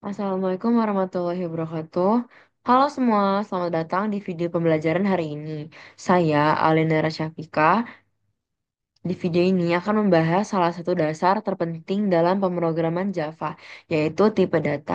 Assalamualaikum warahmatullahi wabarakatuh. Halo semua, selamat datang di video pembelajaran hari ini. Saya Alinera Syafika. Di video ini akan membahas salah satu dasar terpenting dalam pemrograman Java, yaitu tipe data.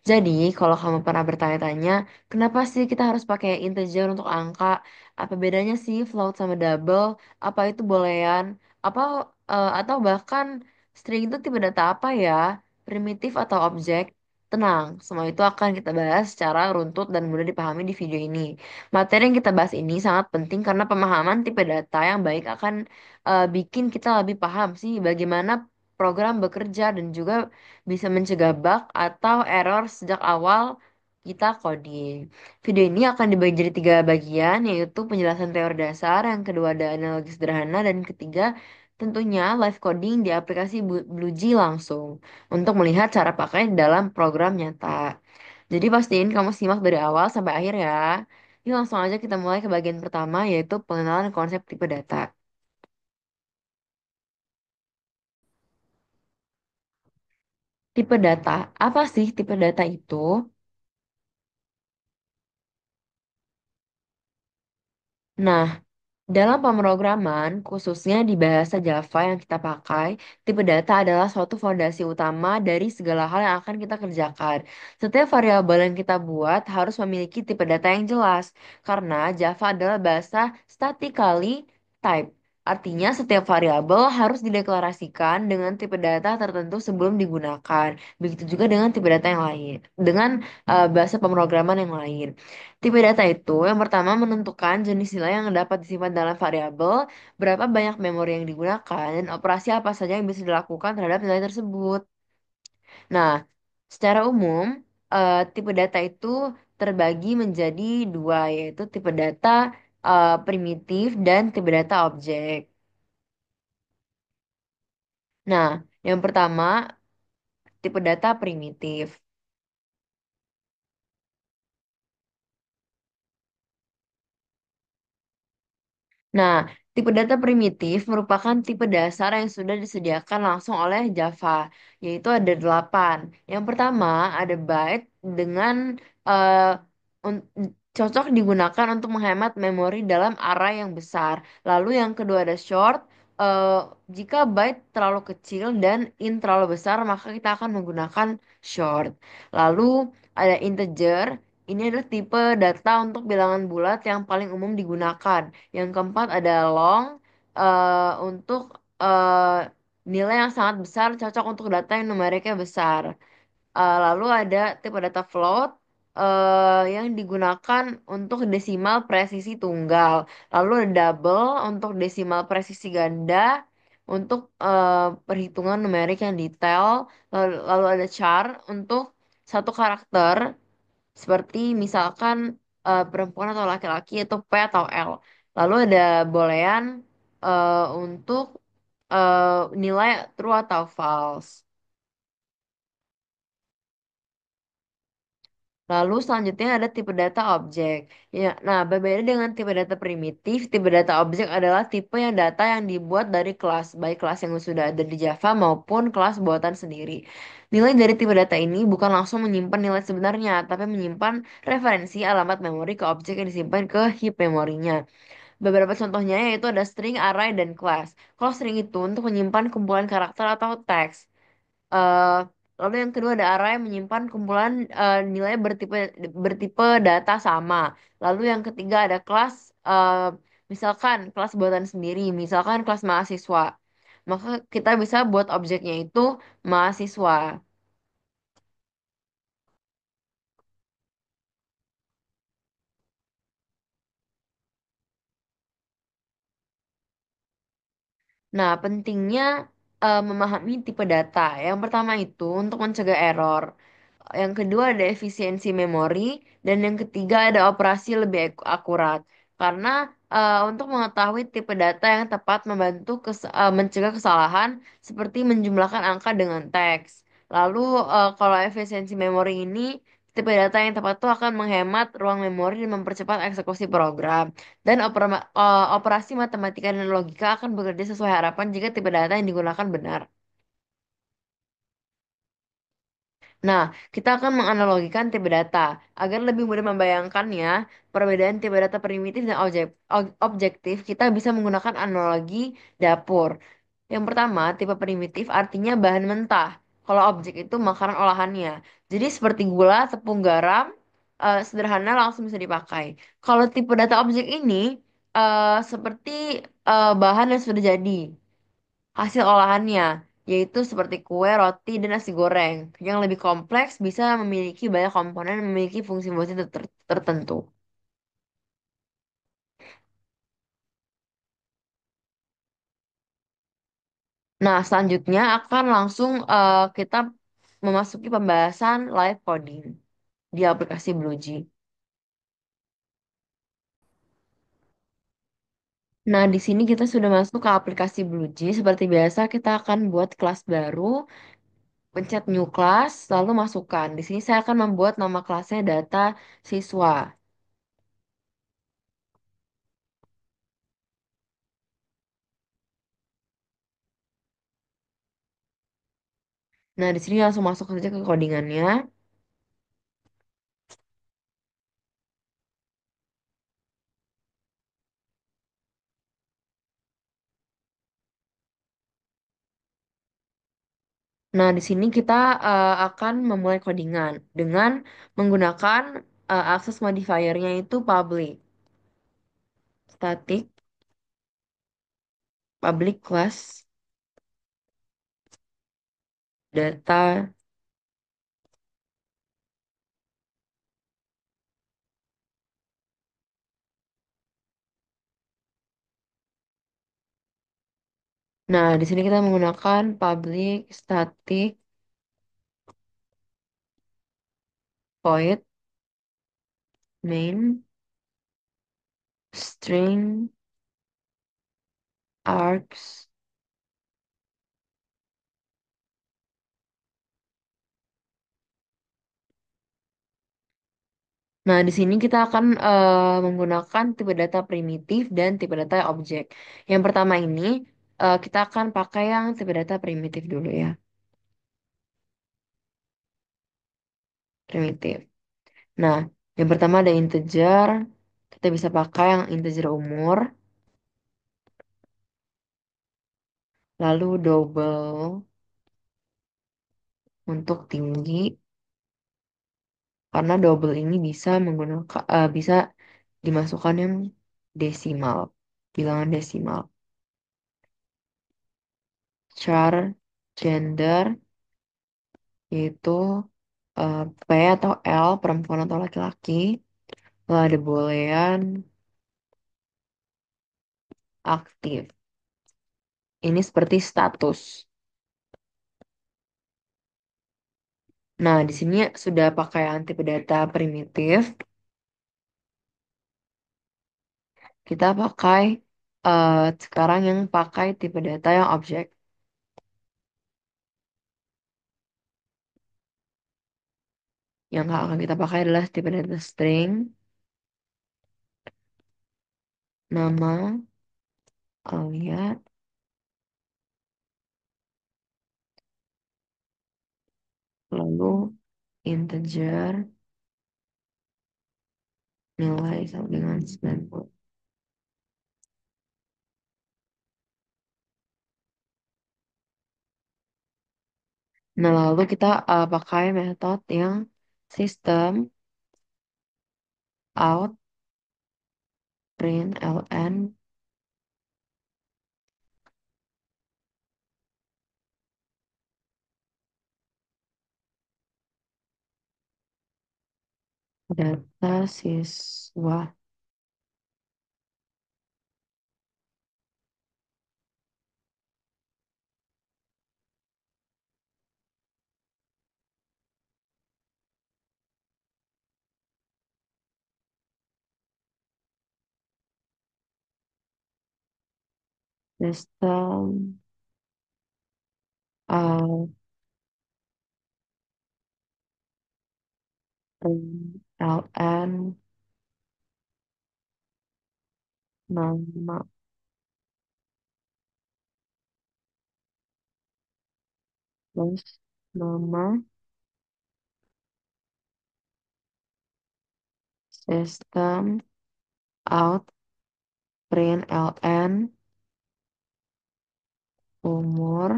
Jadi, kalau kamu pernah bertanya-tanya, kenapa sih kita harus pakai integer untuk angka? Apa bedanya sih float sama double? Apa itu boolean? Apa atau bahkan string itu tipe data apa ya? Primitif atau objek? Tenang, semua itu akan kita bahas secara runtut dan mudah dipahami di video ini. Materi yang kita bahas ini sangat penting karena pemahaman tipe data yang baik akan bikin kita lebih paham sih bagaimana program bekerja dan juga bisa mencegah bug atau error sejak awal kita coding. Video ini akan dibagi jadi tiga bagian, yaitu penjelasan teori dasar, yang kedua ada analogi sederhana, dan ketiga tentunya live coding di aplikasi BlueJ langsung untuk melihat cara pakai dalam program nyata. Jadi pastiin kamu simak dari awal sampai akhir ya. Yuk langsung aja kita mulai ke bagian pertama, yaitu pengenalan konsep tipe data. Tipe data, apa sih tipe data itu? Nah, dalam pemrograman, khususnya di bahasa Java yang kita pakai, tipe data adalah suatu fondasi utama dari segala hal yang akan kita kerjakan. Setiap variabel yang kita buat harus memiliki tipe data yang jelas, karena Java adalah bahasa statically type. Artinya, setiap variabel harus dideklarasikan dengan tipe data tertentu sebelum digunakan. Begitu juga dengan tipe data yang lain, dengan bahasa pemrograman yang lain. Tipe data itu yang pertama menentukan jenis nilai yang dapat disimpan dalam variabel, berapa banyak memori yang digunakan, dan operasi apa saja yang bisa dilakukan terhadap nilai tersebut. Nah, secara umum, tipe data itu terbagi menjadi dua, yaitu tipe data primitif dan tipe data objek. Nah, yang pertama, tipe data primitif. Nah, tipe data primitif merupakan tipe dasar yang sudah disediakan langsung oleh Java, yaitu ada 8. Yang pertama ada byte dengan eh, un- cocok digunakan untuk menghemat memori dalam array yang besar. Lalu yang kedua ada short. eh, Jika byte terlalu kecil dan int terlalu besar, maka kita akan menggunakan short. Lalu ada integer. Ini adalah tipe data untuk bilangan bulat yang paling umum digunakan. Yang keempat ada long untuk nilai yang sangat besar, cocok untuk data yang numeriknya besar. Lalu ada tipe data float yang digunakan untuk desimal presisi tunggal. Lalu ada double untuk desimal presisi ganda, untuk perhitungan numerik yang detail. Lalu ada char untuk satu karakter seperti misalkan perempuan atau laki-laki atau P atau L. Lalu ada boolean untuk nilai true atau false. Lalu selanjutnya ada tipe data objek. Ya, nah, berbeda dengan tipe data primitif, tipe data objek adalah tipe yang data yang dibuat dari kelas, baik kelas yang sudah ada di Java maupun kelas buatan sendiri. Nilai dari tipe data ini bukan langsung menyimpan nilai sebenarnya, tapi menyimpan referensi alamat memori ke objek yang disimpan ke heap memorinya. Beberapa contohnya yaitu ada string, array, dan class. Kalau string itu untuk menyimpan kumpulan karakter atau teks. Eh, Lalu yang kedua ada array menyimpan kumpulan nilai bertipe data sama. Lalu yang ketiga ada kelas, misalkan kelas buatan sendiri, misalkan kelas mahasiswa. Maka kita bisa buat objeknya itu mahasiswa. Nah, pentingnya memahami tipe data. Yang pertama itu untuk mencegah error. Yang kedua ada efisiensi memori, dan yang ketiga ada operasi lebih akurat. Karena untuk mengetahui tipe data yang tepat membantu mencegah kesalahan seperti menjumlahkan angka dengan teks. Lalu kalau efisiensi memori ini, tipe data yang tepat itu akan menghemat ruang memori dan mempercepat eksekusi program. Dan operasi matematika dan logika akan bekerja sesuai harapan jika tipe data yang digunakan benar. Nah, kita akan menganalogikan tipe data. Agar lebih mudah membayangkannya, perbedaan tipe data primitif dan objektif, kita bisa menggunakan analogi dapur. Yang pertama, tipe primitif artinya bahan mentah. Kalau objek itu makanan olahannya. Jadi seperti gula, tepung, garam, sederhana langsung bisa dipakai. Kalau tipe data objek ini seperti bahan yang sudah jadi hasil olahannya, yaitu seperti kue, roti, dan nasi goreng. Yang lebih kompleks bisa memiliki banyak komponen dan memiliki fungsi-fungsi tertentu. Nah, selanjutnya akan langsung kita memasuki pembahasan live coding di aplikasi BlueJ. Nah, di sini kita sudah masuk ke aplikasi BlueJ. Seperti biasa, kita akan buat kelas baru, pencet new class, lalu masukkan. Di sini saya akan membuat nama kelasnya data siswa. Nah, di sini langsung masuk saja ke codingannya. Nah, di sini kita akan memulai codingan dengan menggunakan akses modifiernya itu public, static, public class, data. Nah, di sini kita menggunakan public, static, void, main, string, args. Nah, di sini kita akan menggunakan tipe data primitif dan tipe data objek. Yang pertama ini kita akan pakai yang tipe data primitif dulu ya, primitif. Nah, yang pertama ada integer. Kita bisa pakai yang integer umur, lalu double untuk tinggi, karena double ini bisa menggunakan bisa dimasukkan yang desimal, bilangan desimal. Char gender yaitu P atau L, perempuan atau laki-laki. Lalu ada boolean aktif. Ini seperti status. Nah, di sini sudah pakai tipe data primitif. Kita pakai sekarang yang pakai tipe data yang objek. Yang akan kita pakai adalah tipe data string, nama, alias, lalu integer, nilai sama dengan 90. Nah, lalu kita pakai metode yang system out print ln data siswa. System out print ln nama plus nama System out println umur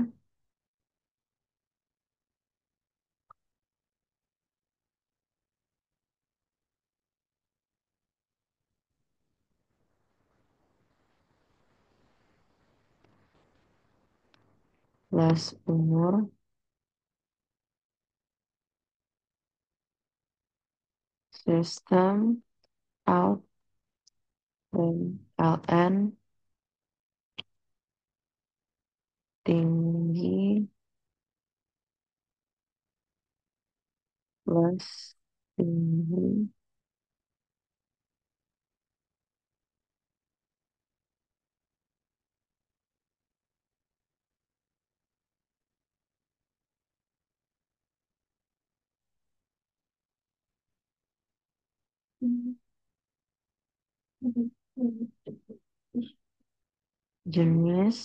plus umur system out println tinggi plus tinggi. Jenis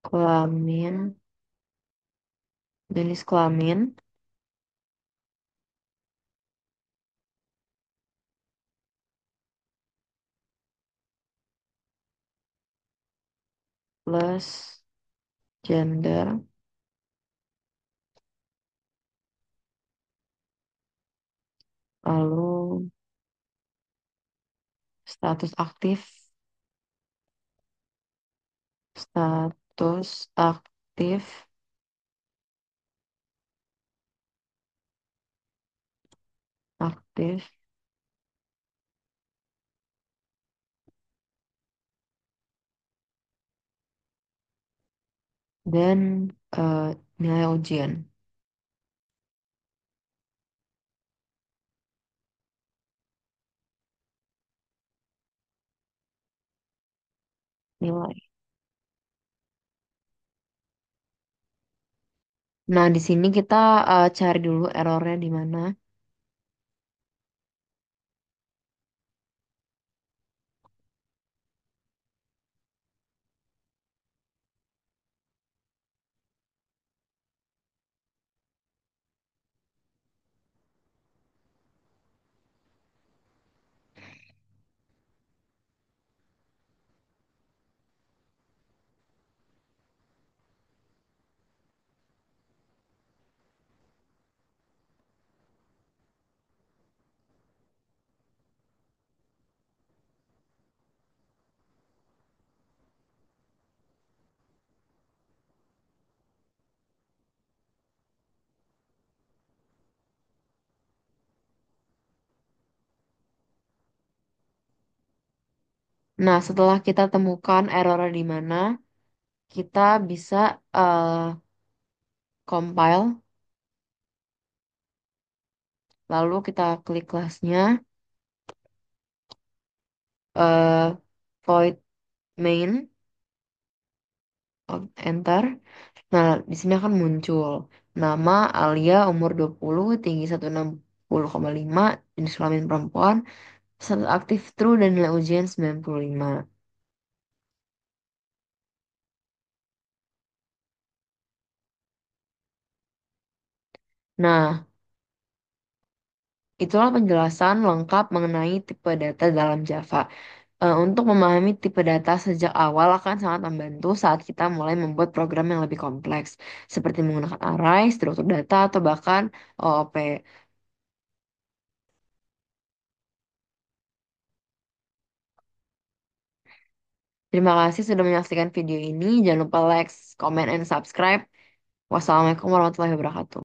kelamin, jenis kelamin plus gender, lalu status aktif, status aktif, aktif, dan nilai ujian. Nilai. Nah, di sini kita cari dulu errornya di mana. Nah, setelah kita temukan errornya di mana, kita bisa compile, lalu kita klik kelasnya, void main, enter. Nah, di sini akan muncul nama Alia, umur 20, tinggi 160,5, jenis kelamin perempuan, status aktif true, dan nilai ujian 95. Nah, itulah penjelasan lengkap mengenai tipe data dalam Java. Untuk memahami tipe data sejak awal akan sangat membantu saat kita mulai membuat program yang lebih kompleks, seperti menggunakan array, struktur data, atau bahkan OOP. Terima kasih sudah menyaksikan video ini. Jangan lupa like, comment, and subscribe. Wassalamualaikum warahmatullahi wabarakatuh.